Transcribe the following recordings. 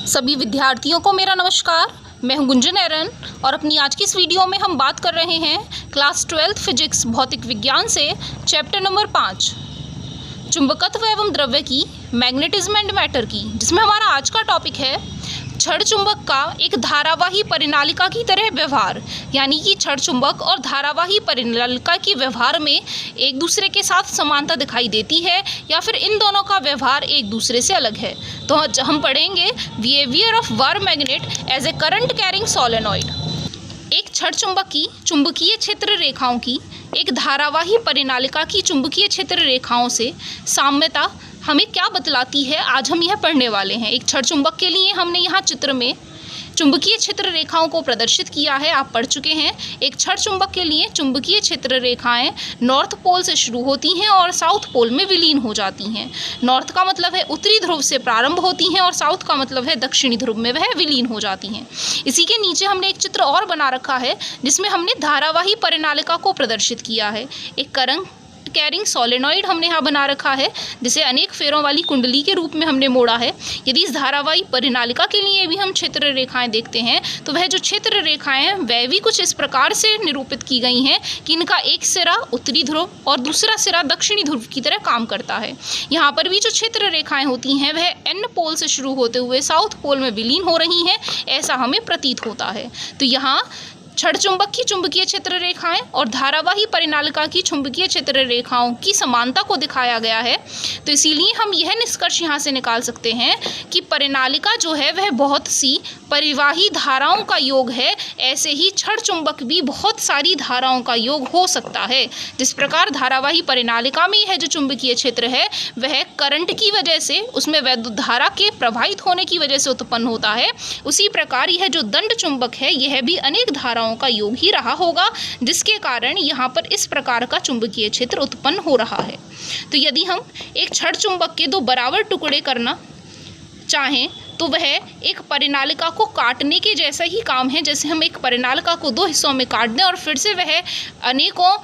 सभी विद्यार्थियों को मेरा नमस्कार। मैं हूं गुंजन एरन और अपनी आज की इस वीडियो में हम बात कर रहे हैं क्लास 12 फिजिक्स भौतिक विज्ञान से चैप्टर नंबर 5 चुंबकत्व एवं द्रव्य की, मैग्नेटिज्म एंड मैटर की, जिसमें हमारा आज का टॉपिक है छड़ चुंबक का एक धारावाही परिनालिका की तरह व्यवहार। यानी कि छड़ चुंबक और धारावाही परिनालिका के व्यवहार में एक दूसरे के साथ समानता दिखाई देती है या फिर इन दोनों का व्यवहार एक दूसरे से अलग है। तो हम पढ़ेंगे behaviour of bar magnet as a current carrying solenoid. एक छड़ चुंबक की चुंबकीय क्षेत्र रेखाओं की एक धारावाही परिनालिका की चुंबकीय क्षेत्र रेखाओं से साम्यता हमें क्या बतलाती है, आज हम यह पढ़ने वाले हैं। एक छड़ चुंबक के लिए हमने यहाँ चित्र में चुंबकीय क्षेत्र रेखाओं को प्रदर्शित किया है, आप पढ़ चुके हैं। एक छड़ चुंबक के लिए चुंबकीय क्षेत्र रेखाएं नॉर्थ पोल से शुरू होती हैं और साउथ पोल में विलीन हो जाती हैं। नॉर्थ का मतलब है उत्तरी ध्रुव से प्रारंभ होती हैं और साउथ का मतलब है दक्षिणी ध्रुव में वह विलीन हो जाती हैं। इसी के नीचे हमने एक चित्र और बना रखा है जिसमें हमने धारावाही परिनालिका को प्रदर्शित किया है। एक करंट कैरिंग सोलेनॉइड हमने यहाँ बना रखा है जिसे अनेक फेरों वाली कुंडली के रूप में हमने मोड़ा है। यदि इस धारावाही परिनालिका के लिए भी हम क्षेत्र रेखाएं देखते हैं तो वह जो क्षेत्र रेखाएं हैं वह भी कुछ इस प्रकार से निरूपित की गई हैं कि इनका एक सिरा उत्तरी ध्रुव और दूसरा सिरा दक्षिणी ध्रुव की तरह काम करता है। यहाँ पर भी जो क्षेत्र रेखाएं होती हैं वह एन पोल से शुरू होते हुए साउथ पोल में विलीन हो रही हैं, ऐसा हमें प्रतीत होता है। तो यहाँ छड़ चुंबक की चुंबकीय क्षेत्र रेखाएं और धारावाही परिनालिका की चुंबकीय क्षेत्र रेखाओं की समानता को दिखाया गया है। तो इसीलिए हम यह निष्कर्ष यहाँ से निकाल सकते हैं कि परिनालिका जो है वह बहुत सी परिवाही धाराओं का योग है। ऐसे ही छड़ चुंबक भी बहुत सारी धाराओं का योग हो सकता है। जिस प्रकार धारावाही परिनालिका में यह जो चुंबकीय क्षेत्र है वह करंट की वजह से, उसमें वैद्युत धारा के प्रवाहित होने की वजह से उत्पन्न होता है, उसी प्रकार यह जो दंड चुंबक है यह भी अनेक धाराओं का योग ही रहा होगा, जिसके कारण यहाँ पर इस प्रकार का चुंबकीय क्षेत्र उत्पन्न हो रहा है। तो यदि हम एक छड़ चुंबक के दो बराबर टुकड़े करना चाहें तो वह एक परिनालिका को काटने के जैसा ही काम है। जैसे हम एक परिनालिका को दो हिस्सों में काट दें और फिर से वह अनेकों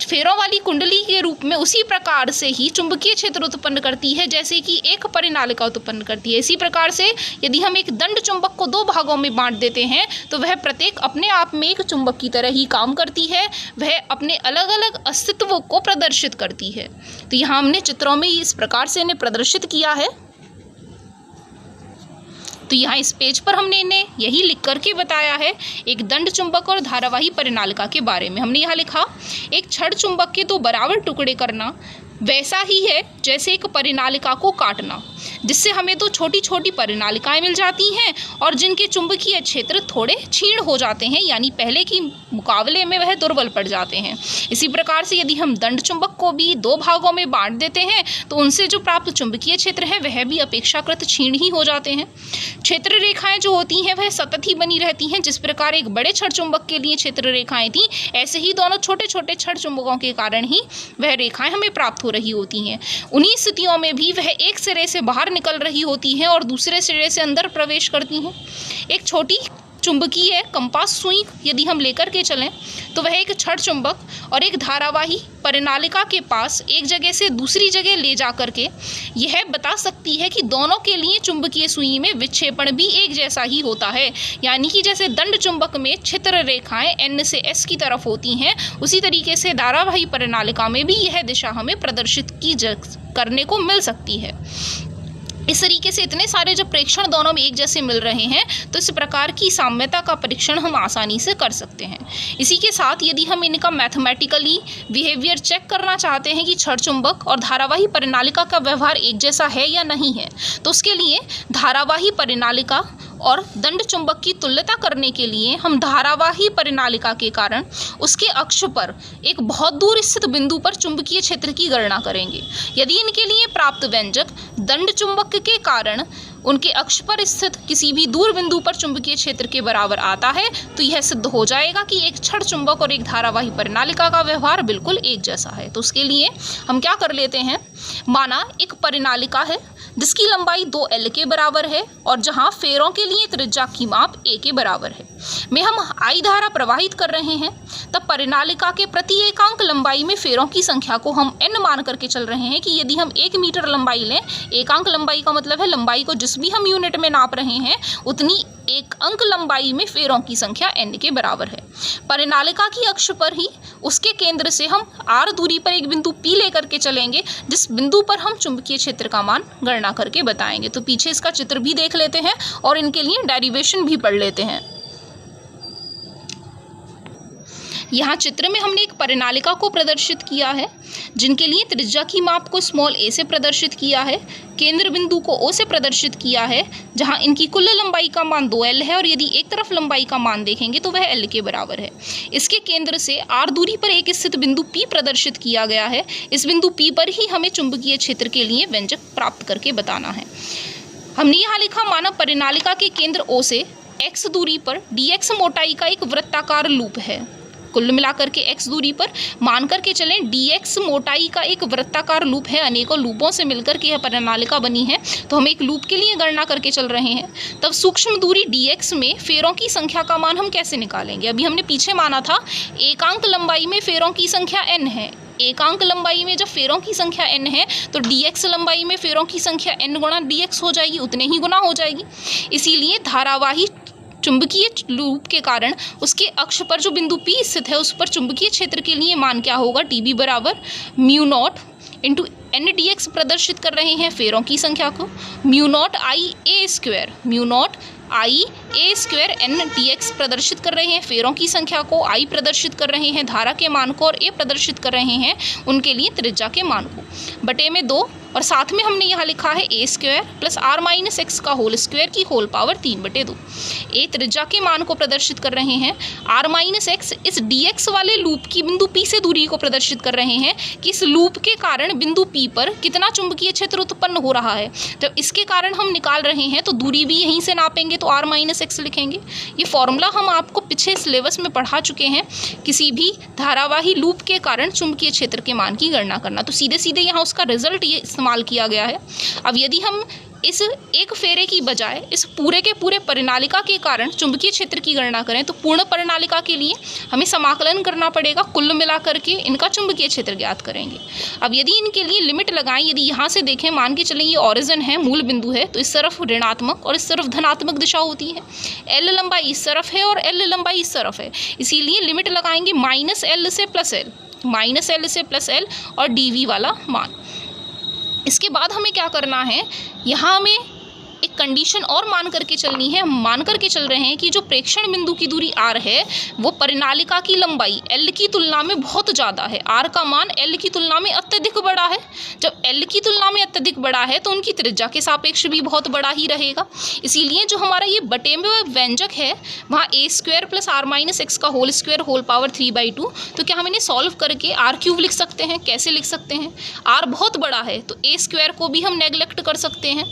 फेरों वाली कुंडली के रूप में उसी प्रकार से ही चुंबकीय क्षेत्र उत्पन्न करती है जैसे कि एक परिनालिका उत्पन्न करती है। इसी प्रकार से यदि हम एक दंड चुंबक को दो भागों में बांट देते हैं तो वह प्रत्येक अपने आप में एक चुंबक की तरह ही काम करती है, वह अपने अलग अलग अस्तित्व को प्रदर्शित करती है। तो यहाँ हमने चित्रों में इस प्रकार से इन्हें प्रदर्शित किया है। तो यहाँ इस पेज पर हमने इन्हें यही लिख करके बताया है एक दंड चुंबक और धारावाही परिनालिका के बारे में। हमने यहाँ लिखा एक छड़ चुंबक के दो बराबर टुकड़े करना वैसा ही है जैसे एक परिनालिका को काटना, जिससे हमें तो छोटी छोटी परिनालिकाएं मिल जाती हैं और जिनके चुंबकीय क्षेत्र थोड़े क्षीण हो जाते हैं, यानी पहले की मुकाबले में वह दुर्बल पड़ जाते हैं। इसी प्रकार से यदि हम दंड चुंबक को भी दो भागों में बांट देते हैं तो उनसे जो प्राप्त चुंबकीय क्षेत्र है वह भी अपेक्षाकृत क्षीण ही हो जाते हैं। क्षेत्र रेखाएं जो होती हैं वह सतत ही बनी रहती हैं। जिस प्रकार एक बड़े छड़ चुंबक के लिए क्षेत्र रेखाएं थी, ऐसे ही दोनों छोटे छोटे छड़ चुंबकों के कारण ही वह रेखाएं हमें प्राप्त हो रही होती हैं। उन्हीं स्थितियों में भी वह एक सिरे से बाहर निकल रही होती हैं और दूसरे सिरे से अंदर प्रवेश करती हैं। एक छोटी चुंबकीय कंपास सुई यदि हम लेकर के चलें तो वह एक छड़ चुंबक और एक धारावाही परिनालिका के पास एक जगह से दूसरी जगह ले जा करके यह बता सकती है कि दोनों के लिए चुंबकीय सुई में विक्षेपण भी एक जैसा ही होता है। यानी कि जैसे दंड चुंबक में क्षेत्र रेखाएं N से S की तरफ होती हैं, उसी तरीके से धारावाही परिनालिका में भी यह दिशा हमें प्रदर्शित करने को मिल सकती है। इस तरीके से इतने सारे जब प्रेक्षण दोनों में एक जैसे मिल रहे हैं तो इस प्रकार की साम्यता का परीक्षण हम आसानी से कर सकते हैं। इसी के साथ यदि हम इनका मैथमेटिकली बिहेवियर चेक करना चाहते हैं कि छड़ चुंबक और धारावाही परिनालिका का व्यवहार एक जैसा है या नहीं है, तो उसके लिए धारावाही परिनालिका और दंड चुंबक की तुल्यता करने के लिए हम धारावाही परिनालिका के कारण उसके अक्ष पर एक बहुत दूर स्थित बिंदु पर चुंबकीय क्षेत्र की गणना करेंगे। यदि इनके लिए प्राप्त व्यंजक दंड चुंबक के कारण उनके अक्ष पर स्थित किसी भी दूर बिंदु पर चुंबकीय क्षेत्र के बराबर आता है तो यह सिद्ध हो जाएगा कि एक छड़ चुंबक और एक धारावाही परिनालिका का व्यवहार बिल्कुल एक जैसा है। तो उसके लिए हम क्या कर लेते हैं, माना एक परिनालिका है जिसकी लंबाई 2l के बराबर है और जहां फेरों के लिए त्रिज्या की माप a के बराबर है, में हम I धारा प्रवाहित कर रहे हैं, तब परिनालिका के प्रति एकांक लंबाई में फेरों की संख्या को हम n मान करके चल रहे हैं कि यदि हम 1 मीटर लंबाई लें, एकांक लंबाई का मतलब है लंबाई को जिस भी हम यूनिट में नाप रहे हैं उतनी एक अंक लंबाई में फेरों की संख्या n के बराबर है। परिनालिका की अक्ष पर ही उसके केंद्र से हम r दूरी पर एक बिंदु P लेकर के चलेंगे, जिस बिंदु पर हम चुंबकीय क्षेत्र का मान गणना करके बताएंगे। तो पीछे इसका चित्र भी देख लेते हैं और इनके लिए डेरिवेशन भी पढ़ लेते हैं। यहाँ चित्र में हमने एक परिनालिका को प्रदर्शित किया है, जिनके लिए त्रिज्या की माप को स्मॉल a से प्रदर्शित किया है, केंद्र बिंदु को O से प्रदर्शित किया है, जहाँ इनकी कुल लंबाई का मान 2l है और यदि एक तरफ लंबाई का मान देखेंगे तो वह l के बराबर है। इसके केंद्र से r दूरी पर एक स्थित बिंदु P प्रदर्शित किया गया है। इस बिंदु P पर ही हमें चुंबकीय क्षेत्र के लिए व्यंजक प्राप्त करके बताना है। हमने यहाँ लिखा, माना परिनालिका के केंद्र O से x दूरी पर dx मोटाई का एक वृत्ताकार लूप है। कुल मिलाकर के x दूरी पर मान करके चलें dx मोटाई का एक वृत्ताकार लूप है, अनेकों लूपों से मिलकर के यह परिनालिका बनी है। तो हम एक लूप के लिए गणना करके चल रहे हैं। तब सूक्ष्म दूरी dx में फेरों की संख्या का मान हम कैसे निकालेंगे? अभी हमने पीछे माना था एकांक लंबाई में फेरों की संख्या n है। एकांक लंबाई में जब फेरों की संख्या n है तो dx लंबाई में फेरों की संख्या n गुणा dx हो जाएगी, उतने ही गुना हो जाएगी। इसीलिए धारावाही चुंबकीय लूप के कारण उसके अक्ष पर जो बिंदु P स्थित है उस पर चुंबकीय क्षेत्र के लिए मान क्या होगा? dB बराबर mu naught into n dx प्रदर्शित कर रहे हैं फेरों की संख्या को, mu naught I a square, mu naught I a square n dx प्रदर्शित कर रहे हैं फेरों की संख्या को, I प्रदर्शित कर रहे हैं धारा के मान को और a प्रदर्शित कर रहे हैं उनके लिए त्रिज्या के मान को, बटे में 2 और साथ में हमने यहाँ लिखा है a square plus r minus x का होल स्क्वायर की होल पावर 3/2। a त्रिज्या के मान को प्रदर्शित कर रहे हैं, r माइनस एक्स इस dx वाले लूप की बिंदु P से दूरी को प्रदर्शित कर रहे हैं कि इस लूप के कारण बिंदु P पर कितना चुंबकीय क्षेत्र उत्पन्न हो रहा है। जब इसके कारण हम निकाल रहे हैं तो दूरी भी यहीं से नापेंगे तो r माइनस एक्स लिखेंगे। ये फॉर्मूला हम आपको पिछले सिलेबस में पढ़ा चुके हैं, किसी भी धारावाही लूप के कारण चुंबकीय क्षेत्र के मान की गणना करना। तो सीधे सीधे यहाँ उसका रिजल्ट ये इस्तेमाल किया गया है। अब यदि हम इस एक फेरे की बजाय इस पूरे के पूरे परिनालिका के कारण चुंबकीय क्षेत्र की गणना करें तो पूर्ण परिनालिका के लिए हमें समाकलन करना पड़ेगा, कुल मिलाकर के इनका चुंबकीय क्षेत्र ज्ञात करेंगे। अब यदि इनके लिए लिमिट लगाएं, यदि यहाँ से देखें, मान के चलें ये ओरिजिन है, मूल बिंदु है, तो इस तरफ ऋणात्मक और इस तरफ धनात्मक दिशा होती है। एल लंबाई इस तरफ है और एल लंबाई इस तरफ है, इसीलिए लिमिट लगाएंगे -L से +L, -L से +L और dV वाला मान। इसके बाद हमें क्या करना है, यहाँ हमें एक कंडीशन और मान करके चलनी है। हम मान करके चल रहे हैं कि जो प्रेक्षण बिंदु की दूरी r है वो परिनालिका की लंबाई l की तुलना में बहुत ज़्यादा है। r का मान l की तुलना में अत्यधिक बड़ा है। जब l की तुलना में अत्यधिक बड़ा है तो उनकी त्रिज्या के सापेक्ष भी बहुत बड़ा ही रहेगा। इसीलिए जो हमारा ये बटे में व्यंजक है वहाँ a square plus r minus x का होल स्क्वायर होल पावर 3/2। तो क्या हम इन्हें सॉल्व करके r³ लिख सकते हैं? कैसे लिख सकते हैं? r बहुत बड़ा है तो a स्क्वायर को भी हम नेगलेक्ट कर सकते हैं,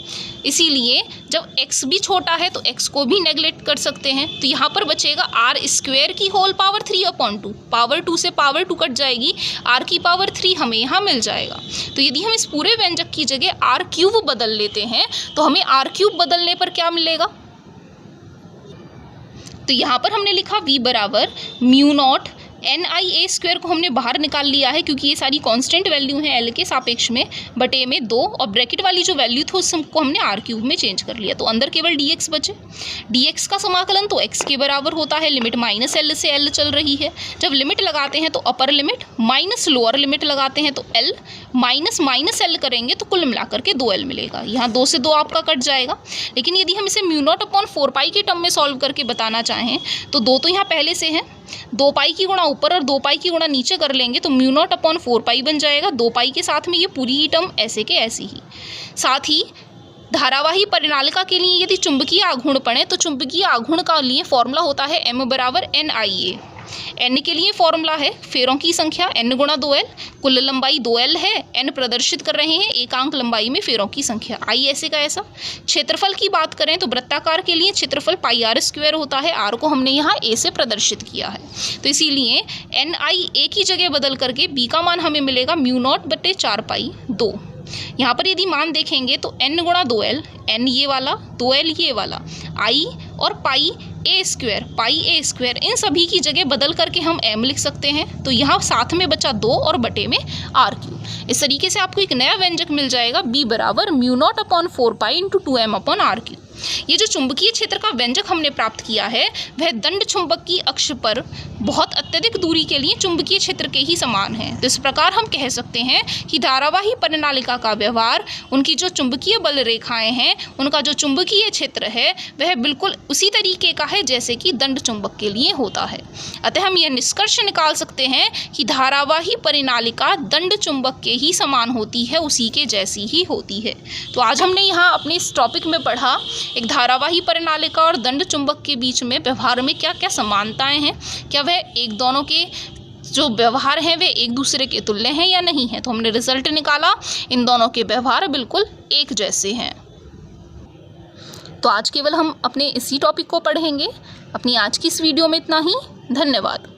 इसीलिए जब x भी छोटा है तो x को भी नेगलेक्ट कर सकते हैं। तो यहाँ पर बचेगा r स्क्वायर की होल पावर 3/2, पावर 2 से पावर 2 कट जाएगी, r की पावर 3 हमें यहाँ मिल जाएगा। तो यदि हम इस पूरे व्यंजक की जगह r³ बदल लेते हैं तो हमें r³ बदलने पर क्या मिलेगा? तो यहाँ पर हमने लिखा v बराबर म्यू नॉट NIA स्क्वायर को हमने बाहर निकाल लिया है क्योंकि ये सारी कांस्टेंट वैल्यू हैं L के सापेक्ष में, बटे में 2 और ब्रैकेट वाली जो वैल्यू थी उसको हमने r³ में चेंज कर लिया। तो अंदर केवल dx बचे। dx का समाकलन तो x के बराबर होता है, लिमिट -L से L चल रही है। जब लिमिट लगाते हैं तो upper limit minus lower limit लगाते हैं तो L माइनस L करेंगे तो कुल मिलाकर के 2L मिलेगा। यहाँ 2 से 2 आपका कट जाएगा। लेकिन यदि हम इसे μ0/4π के टर्म में सॉल्व करके बताना चाहें तो 2 तो यहाँ पहले से है, 2π की गुणा ऊपर और 2π की गुणा नीचे कर लेंगे तो μ0/4π बन जाएगा। 2π के साथ में ये पूरी ही टर्म ऐसे के ऐसी ही। साथ ही धारावाही परिनालिका के लिए यदि चुंबकीय आघूर्ण पड़े तो चुंबकीय आघूर्ण का लिए फॉर्मूला होता है m बराबर NIA। n के लिए फॉर्मूला है फेरों की संख्या n गुणा 2L, कुल लंबाई 2L है, n प्रदर्शित कर रहे हैं एकांक लंबाई में फेरों की संख्या, I ऐसे का ऐसा। क्षेत्रफल की बात करें तो वृत्ताकार के लिए क्षेत्रफल πr² होता है, r को हमने यहाँ a से प्रदर्शित किया है। तो इसीलिए NI a की जगह बदल करके b का मान हमें मिलेगा μ0/4π 2। यहाँ पर यदि मान देखेंगे तो n गुणा 2l, n ये वाला 2l ये वाला, i और पाई a स्क्वायर, इन सभी की जगह बदल करके हम m लिख सकते हैं। तो यहाँ साथ में बचा 2 और बटे में r3। इस तरीके से आपको एक नया व्यंजक मिल जाएगा b बराबर μ0/4 इंटू 2m/r3। ये जो चुंबकीय क्षेत्र का व्यंजक हमने प्राप्त किया है वह दंड चुंबक की अक्ष पर बहुत अत्यधिक दूरी के लिए चुंबकीय क्षेत्र के ही समान है। तो इस प्रकार हम कह सकते हैं कि धारावाही परिनालिका का व्यवहार, उनकी जो चुंबकीय बल रेखाएं हैं, उनका जो चुंबकीय क्षेत्र है वह बिल्कुल उसी तरीके का है जैसे कि दंड चुंबक के लिए होता है। अतः हम यह निष्कर्ष निकाल सकते हैं कि धारावाही परिनालिका दंड चुंबक के ही समान होती है, उसी के जैसी ही होती है। तो आज हमने यहाँ अपने इस टॉपिक में पढ़ा एक धारावाही परिनालिका और दंड चुंबक के बीच में व्यवहार में क्या क्या समानताएं हैं, क्या वह एक दोनों के जो व्यवहार हैं वे एक दूसरे के तुल्य हैं या नहीं है। तो हमने रिजल्ट निकाला, इन दोनों के व्यवहार बिल्कुल एक जैसे हैं। तो आज केवल हम अपने इसी टॉपिक को पढ़ेंगे। अपनी आज की इस वीडियो में इतना ही। धन्यवाद।